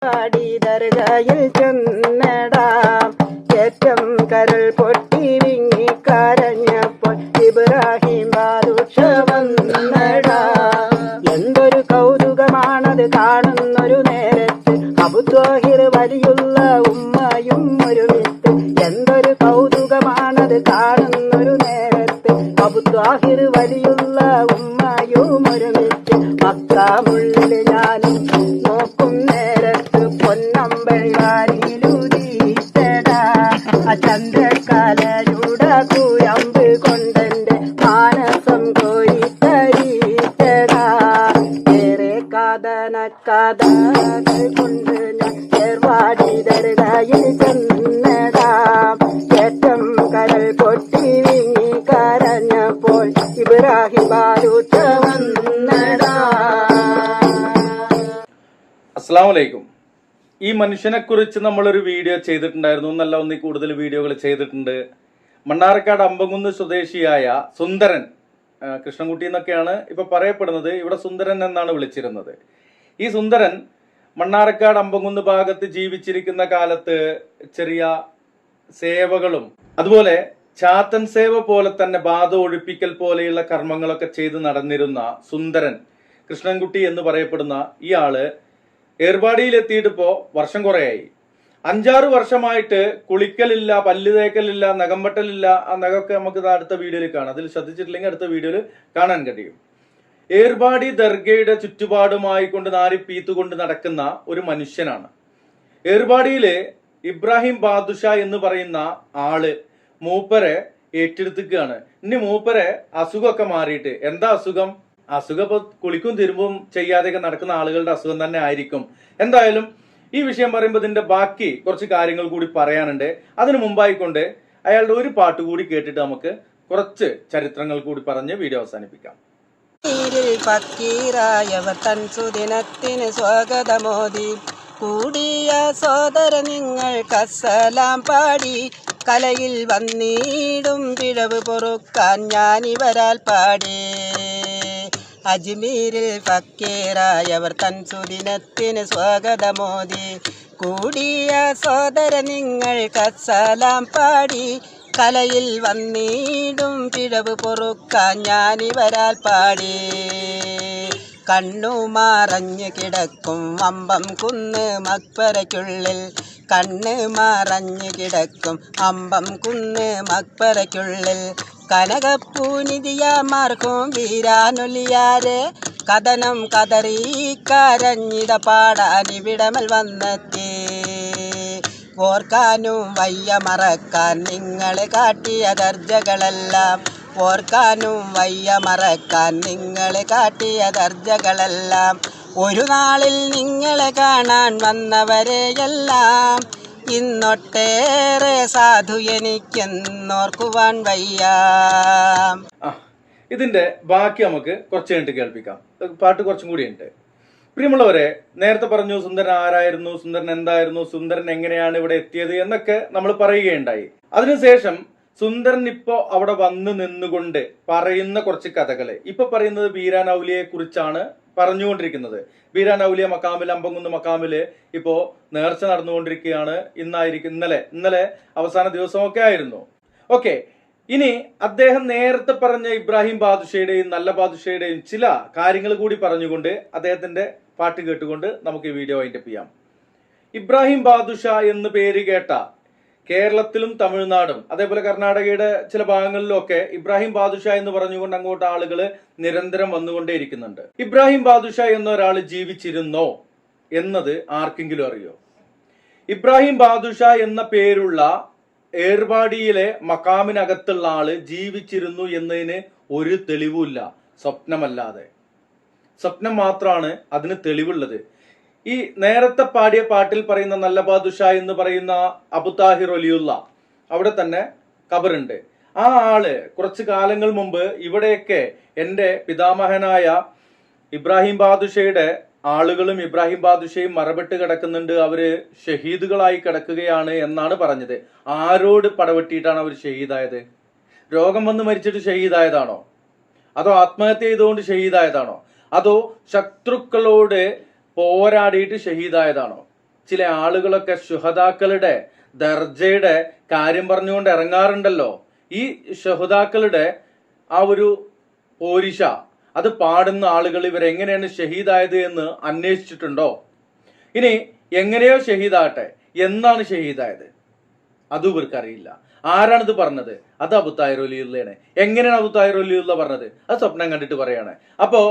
ദർഗയിൽ ചെന്നടാം ഏറ്റം കരൾ പൊട്ടി വിങ്ങി കരഞ്ഞപ്പോൾ ഇബ്രാഹിം ബാദുഷ വന്നടാം. എന്തൊരു കൗതുകമാണത് കാണുന്നൊരു നേരത്ത് അബൂത്വാഹിർ വലിയുള്ള ഉമ്മയും ഒരുമിച്ച്. എന്തൊരു കൗതുകമാണത് കാണുന്നൊരു നേരത്ത് അബൂത്വാഹിർ വലിയുള്ള ഉമ്മയും ഒരുമിച്ച്. മക്കാമുള്ളിൽ ഞാനും നോക്കും നേരത്ത് പൊന്നമ്പഴാരിയിലുദീച്ചടാ ചന്ദ്രകലയുടെ കുഴമ്പ് കൊണ്ടെന്റെ മാനസം കോരിത്തരീച്ചടാ. ഏറെ കഥകൾ കൊണ്ട് ഞാൻ ഏർവാടി ദർഗയിൽ ചെന്നടാ ഏറ്റം കരൾ പൊട്ടി വിങ്ങി കരഞ്ഞപ്പോൾ ഇബ്രാഹിം ബാദുഷ വന്നടാ. അസ്സലാമു അലൈക്കും. ഈ മനുഷ്യനെ കുറിച്ച് നമ്മളൊരു വീഡിയോ ചെയ്തിട്ടുണ്ടായിരുന്നു, ഒന്നല്ല ഒന്നിൽ കൂടുതൽ വീഡിയോകൾ ചെയ്തിട്ടുണ്ട്. മണ്ണാർക്കാട് അമ്പംകുന്ന് സ്വദേശിയായ സുന്ദരൻ, കൃഷ്ണൻകുട്ടി എന്നൊക്കെയാണ് ഇപ്പൊ പറയപ്പെടുന്നത്, ഇവിടെ സുന്ദരൻ എന്നാണ് വിളിച്ചിരുന്നത്. ഈ സുന്ദരൻ മണ്ണാർക്കാട് അമ്പംകുന്ന് ഭാഗത്ത് ജീവിച്ചിരിക്കുന്ന കാലത്ത് ചെറിയ സേവകളും അതുപോലെ ചാത്തൻ സേവ പോലെ തന്നെ ബാധ ഒഴിപ്പിക്കൽ പോലെയുള്ള കർമ്മങ്ങളൊക്കെ ചെയ്ത് നടന്നിരുന്ന സുന്ദരൻ കൃഷ്ണൻകുട്ടി എന്ന് പറയപ്പെടുന്ന ഇയാള് ഏർവാടിയിലെത്തിയിട്ട് ഇപ്പോ വർഷം കുറയായി. 5-6 വർഷമായിട്ട് കുളിക്കലില്ല, പല്ല് തേക്കലില്ല, നഖം വെട്ടലില്ല. ആ നഖമൊക്കെ നമുക്ക് അടുത്ത വീഡിയോയിൽ കാണാം. അതിൽ ശ്രദ്ധിച്ചിട്ടില്ലെങ്കിൽ അടുത്ത വീഡിയോയിൽ കാണാൻ കഴിയും. ഏർവാടി ദർഗയുടെ ചുറ്റുപാടുമായി കൊണ്ട് നാരിപ്പീത്തുകൊണ്ട് നടക്കുന്ന ഒരു മനുഷ്യനാണ്. ഏർവാടിയില് ഇബ്രാഹിം ബാദുഷ എന്ന് പറയുന്ന ആള് മൂപ്പരെ ഏറ്റെടുത്തിക്കുകയാണ്. ഇനി മൂപ്പരെ അസുഖമൊക്കെ മാറിയിട്ട്, എന്താ അസുഖം? അസുഖം ഇപ്പൊ കുളിക്കും തിരുമ്പും ചെയ്യാതെയൊക്കെ നടക്കുന്ന ആളുകളുടെ അസുഖം തന്നെ ആയിരിക്കും. എന്തായാലും ഈ വിഷയം പറയുമ്പോൾ ഇതിന്റെ ബാക്കി കുറച്ച് കാര്യങ്ങൾ കൂടി പറയാനുണ്ട്. അതിനു മുമ്പായിക്കൊണ്ട് അയാളുടെ ഒരു പാട്ട് കൂടി കേട്ടിട്ട് നമുക്ക് കുറച്ച് ചരിത്രങ്ങൾ കൂടി പറഞ്ഞ് വീഡിയോ അവസാനിപ്പിക്കാം. സുദിനത്തിന് സ്വാഗതമോദി കൂടിയ സോദര നിങ്ങൾക്കസ്സലാം പാടി കലയിൽ വന്നിടും പിഴവ് പൊറുക്കാൻ ഞാനിവരാൽ പാടി. അജ്മീരിൽ ഫക്കീറായവർ തൻ സുദിനത്തിന് സ്വാഗതമോദി കൂടിയ സോദര നിങ്ങൾക്കസ്സലാം പാടി കലയിൽ വന്നിടും പിഴവ് പൊറുക്കാൻ ഞാനിവരാൽ പാടി. കണ്ണു മറഞ്ഞു കിടക്കും അമ്പം കുന്ന് മക്ബറയ്ക്കുള്ളിൽ, കണ്ണ് മറഞ്ഞു കിടക്കും അമ്പം കുന്ന് മക്ബറയ്ക്കുള്ളിൽ. കനകപ്പൂനിധിയാർക്കും വീരാനൊലിയാരെ കഥനം കതറി കരഞ്ഞിട പാടാനിവിടമൽ വന്നെത്തി. ഓർക്കാനും വയ്യ മറക്കാൻ നിങ്ങളെ കാട്ടിയ ദർജകളെല്ലാം, ഓർക്കാനും വയ്യ മറക്കാൻ നിങ്ങളെ കാട്ടിയ ദർജകളെല്ലാം. ഒരു നാളിൽ നിങ്ങളെ കാണാൻ വന്നവരെയെല്ലാം ഇന്നൊട്ടേറെ സാധു എനിക്കെന്നോർക്കുവാൻ വയ്യ. ഇതിന്റെ ബാക്കി നമുക്ക് കുറച്ച് കഴിഞ്ഞിട്ട് കേൾപ്പിക്കാം. പാട്ട് കുറച്ചും കൂടി ഉണ്ട്. പ്രിയമുള്ളവരെ, നേരത്തെ പറഞ്ഞു സുന്ദരൻ ആരായിരുന്നു, സുന്ദരൻ എന്തായിരുന്നു, സുന്ദരൻ എങ്ങനെയാണ് ഇവിടെ എത്തിയത് എന്നൊക്കെ നമ്മൾ പറയുകയുണ്ടായി. അതിനുശേഷം സുന്ദരൻ ഇപ്പോ അവിടെ വന്ന് നിന്നുകൊണ്ട് പറയുന്ന കുറച്ച് കഥകള് ഇപ്പൊ പറയുന്നത് ബീരാൻ ഔലിയെ കുറിച്ചാണ് പറഞ്ഞുകൊണ്ടിരിക്കുന്നത്. ബീരാൻ ഔലിയ മക്കാമിൽ, അമ്പംകുന്ന് മക്കാമില് ഇപ്പോ നേർച്ച നടന്നുകൊണ്ടിരിക്കുകയാണ്. ഇന്നലെ അവസാന ദിവസമൊക്കെ ആയിരുന്നു. ഓക്കെ, ഇനി അദ്ദേഹം നേരത്തെ പറഞ്ഞ ഇബ്രാഹിം ബാദുഷയുടെയും നല്ല ബാദുഷയുടെയും ചില കാര്യങ്ങൾ കൂടി പറഞ്ഞുകൊണ്ട് അദ്ദേഹത്തിന്റെ പാട്ട് കേട്ടുകൊണ്ട് നമുക്ക് ഈ വീഡിയോ വൈൻഡപ്പ് ചെയ്യാം. ഇബ്രാഹിം ബാദുഷ എന്ന് പേര് കേട്ട കേരളത്തിലും തമിഴ്നാടും അതേപോലെ കർണാടകയുടെ ചില ഭാഗങ്ങളിലും ഒക്കെ ഇബ്രാഹിം ബാദുഷ എന്ന് പറഞ്ഞുകൊണ്ട് അങ്ങോട്ട് ആളുകൾ നിരന്തരം വന്നുകൊണ്ടേയിരിക്കുന്നുണ്ട്. ഇബ്രാഹിം ബാദുഷ എന്ന ഒരാൾ ജീവിച്ചിരുന്നോ എന്നത് ആർക്കെങ്കിലും അറിയോ? ഇബ്രാഹിം ബാദുഷ എന്ന പേരുള്ള ഏർവാടിയിലെ മക്കാമിനകത്തുള്ള ആള് ജീവിച്ചിരുന്നു എന്നതിന് ഒരു തെളിവുമില്ല, സ്വപ്നമല്ലാതെ. സ്വപ്നം മാത്രമാണ് അതിന് തെളിവുള്ളത്. ഈ നേരത്തെ പാടിയ പാട്ടിൽ പറയുന്ന നല്ല ബാദുഷ എന്ന് പറയുന്ന അബൂത്താഹിർ വലിയുള്ള അവിടെ തന്നെ ഖബറുണ്ട്. ആ ആള് കുറച്ചു കാലങ്ങൾ മുമ്പ് ഇവിടെയൊക്കെ എൻ്റെ പിതാമഹനായ ഇബ്രാഹിം ബാദുഷയുടെ ആളുകളും ഇബ്രാഹിം ബാദുഷയും മറപ്പെട്ട് കിടക്കുന്നുണ്ട്, അവര് ഷഹീദുകളായി കിടക്കുകയാണ് എന്നാണ് പറഞ്ഞത്. ആരോട് പടവെട്ടിയിട്ടാണ് അവർ ഷഹീദായത്? രോഗം വന്ന് മരിച്ചിട്ട് ഷഹീദായതാണോ? അതോ ആത്മഹത്യ ചെയ്തുകൊണ്ട് ഷഹീദായതാണോ? അതോ ശത്രുക്കളോട് പോരാടിയിട്ട് ഷഹീദായതാണോ? ചില ആളുകളൊക്കെ ശുഹദാക്കളുടെ ദർജയുടെ കാര്യം പറഞ്ഞുകൊണ്ട് ഇറങ്ങാറുണ്ടല്ലോ. ഈ ശുഹദാക്കളുടെ ആ ഒരു പോരിശ അത് പാടുന്ന ആളുകൾ ഇവരെങ്ങനെയാണ് ഷഹീദായത് എന്ന് അന്വേഷിച്ചിട്ടുണ്ടോ? ഇനി എങ്ങനെയോ ഷഹീദാകട്ടെ, എന്നാണ് ഷഹീദായത് അതും ഇവർക്കറിയില്ല. ആരാണിത് പറഞ്ഞത്? അത് അബൂ താഹിർ വലിയുള്ളയാണ്. എങ്ങനെയാണ് അബൂ താഹിർ വലിയുള്ള പറഞ്ഞത്? അത് സ്വപ്നം കണ്ടിട്ട് പറയാണ്. അപ്പോ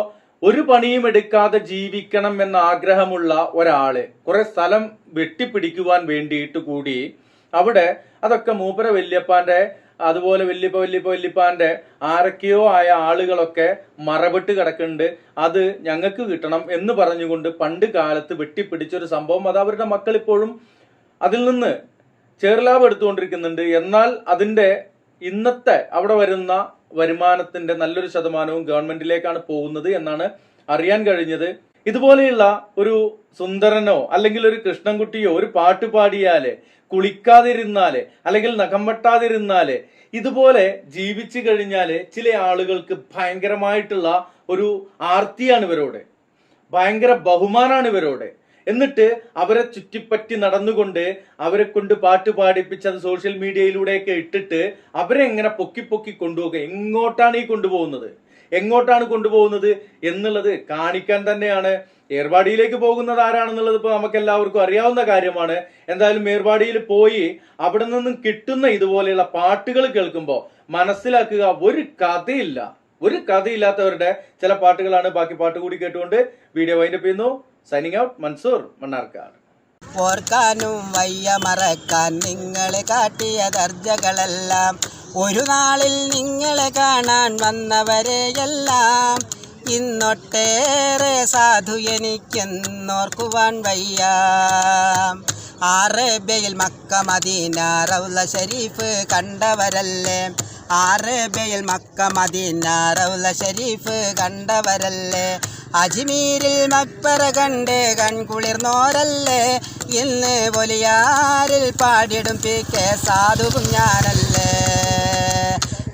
ഒരു പണിയും എടുക്കാതെ ജീവിക്കണം എന്ന ആഗ്രഹമുള്ള ഒരാള് കുറെ സ്ഥലം വെട്ടിപ്പിടിക്കുവാൻ വേണ്ടിയിട്ട് കൂടി അവിടെ അതൊക്കെ മൂപ്പര വല്യപ്പാന്റെ അതുപോലെ വല്യപ്പാന്റെ ആരൊക്കെയോ ആയ ആളുകളൊക്കെ മറവിട്ട് കിടക്കുന്നുണ്ട്, അത് ഞങ്ങൾക്ക് കിട്ടണം എന്ന് പറഞ്ഞുകൊണ്ട് പണ്ട് കാലത്ത് വെട്ടിപ്പിടിച്ചൊരു സംഭവം അത് അവരുടെ മക്കൾ ഇപ്പോഴും അതിൽ നിന്ന് ചേർലാഭം എടുത്തുകൊണ്ടിരിക്കുന്നുണ്ട്. എന്നാൽ അതിന്റെ ഇന്നത്തെ അവിടെ വരുന്ന വരുമാനത്തിന്റെ നല്ലൊരു ശതമാനവും ഗവൺമെന്റിലേക്കാണ് പോകുന്നത് എന്നാണ് അറിയാൻ കഴിഞ്ഞത്. ഇതുപോലെയുള്ള ഒരു സുന്ദരനോ അല്ലെങ്കിൽ ഒരു കൃഷ്ണൻകുട്ടിയോ ഒരു പാട്ട് പാടിയാല്, കുളിക്കാതിരുന്നാല്, അല്ലെങ്കിൽ നഖം വെട്ടാതിരുന്നാല്, ഇതുപോലെ ജീവിച്ചു കഴിഞ്ഞാല് ചില ആളുകൾക്ക് ഭയങ്കരമായിട്ടുള്ള ഒരു ആർത്തിയാണ് ഇവരോട്, ഭയങ്കര ബഹുമാനാണ് ഇവരോട്. എന്നിട്ട് അവരെ ചുറ്റിപ്പറ്റി നടന്നുകൊണ്ട് അവരെ കൊണ്ട് പാട്ട് പാടിപ്പിച്ച് അത് സോഷ്യൽ മീഡിയയിലൂടെയൊക്കെ ഇട്ടിട്ട് അവരെ എങ്ങനെ പൊക്കി കൊണ്ടുപോകുക. എങ്ങോട്ടാണ് കൊണ്ടുപോകുന്നത് എന്നുള്ളത് കാണിക്കാൻ തന്നെയാണ്. ഏർവാടിയിലേക്ക് പോകുന്നത് ആരാണെന്നുള്ളത് ഇപ്പോൾ നമുക്ക് എല്ലാവർക്കും അറിയാവുന്ന കാര്യമാണ്. എന്തായാലും ഏർവാടിയിൽ പോയി അവിടെ നിന്നും കിട്ടുന്ന ഇതുപോലെയുള്ള പാട്ടുകൾ കേൾക്കുമ്പോൾ മനസ്സിലാക്കുക, ഒരു കഥയില്ലാത്തവരുടെ ചില പാട്ടുകളാണ്. ബാക്കി പാട്ട് കൂടി കേട്ടുകൊണ്ട് വീഡിയോ വൈൻഡപ്പ് ചെയ്യുന്നു. Signing out, Mansoor Mannarkkad. ഓർക്കാനും വയ്യ മറക്കാൻ നിങ്ങളെ കാട്ടിയ ദർജകളെല്ലാം, ഒരു നാളിൽ നിങ്ങളെ കാണാൻ വന്നവരെയെല്ലാം ഇന്നൊട്ടേറെ സാധു എനിക്കെന്നോർക്കുവാൻ വയ്യ. അറേബ്യയിൽ മക്ക മദീന റൗള ഷരീഫ് കണ്ടവരല്ലേ, അറേബ്യയിൽ മക്ക മദീന റൗള ഷരീഫ് കണ്ടവരല്ലേ, അജ്മീരിൽ മക്ബറ കണ്ട് കൺകുളിർന്നോരല്ലേ, ഇന്ന് വലിയാരിൽ പാടിടും പി.കെ. സാധു കുഞ്ഞാനല്ലേ.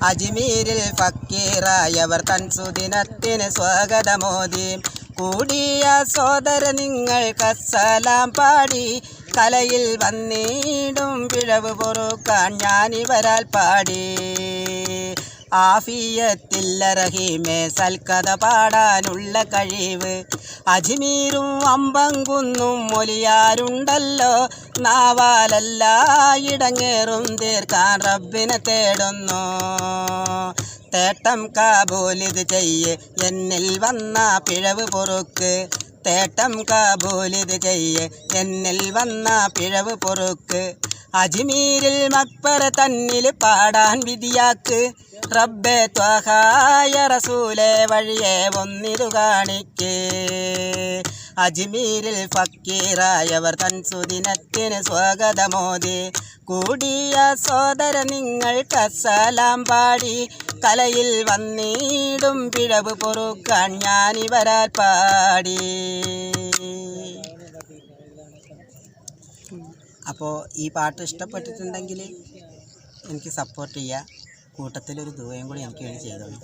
അജ്മീരിൽ ഫക്കീറായവർ തൻ സുദിനത്തിന് സ്വാഗതമോദി കൂടിയ സോദര നിങ്ങൾക്കസ്സലാം പാടി, കലയിൽ വന്നിടും പിഴവ് പൊറുക്കാൻ ഞാനിവരാൽ പാടി. ആഫിയത്തില്ല റഹീമേ സൽക്കഥ പാടാനുള്ള കഴിവ്, അജ്മീരും അമ്പങ്കുന്നും മൊലിയാരുണ്ടല്ലോ, നാവാലല്ല ഇടങ്ങേറും തീർക്കാൻ റബ്ബിനെ തേടുന്നു. തേട്ടം കാബൂലിത് ചെയ്യ് എന്നിൽ വന്ന പിഴവ് പൊറുക്ക്, തേട്ടം കാബൂലിത് ചെയ്യ് എന്നിൽ വന്ന പിഴവ് പൊറുക്ക്, അജ്മീരിൽ മക്ബറ തന്നിൽ പാടാൻ വിധിയാക്ക്, റബ്ബേ ത്വഹായ റസൂലേ വഴിയെ ഒന്നിതു കാണിക്ക്. അജ്മീരിൽ ഫക്കീറായവർ തൻ സുദിനത്തിന് സ്വാഗതമോദി കൂടിയ സോദര നിങ്ങൾക്കസ്സലാം പാടി, കലയിൽ വന്നിടും പിഴവ് പൊറുക്കാൻ ഞാനിവരാൽ പാടി. അപ്പോൾ ഈ പാട്ട് ഇഷ്ടപ്പെട്ടിട്ടുണ്ടെങ്കിൽ എനിക്ക് സപ്പോർട്ട് ചെയ്യുക. കൂട്ടത്തിലൊരു ദുആയും കൂടി എനിക്ക് വേണ്ടി ചെയ്തോളൂ.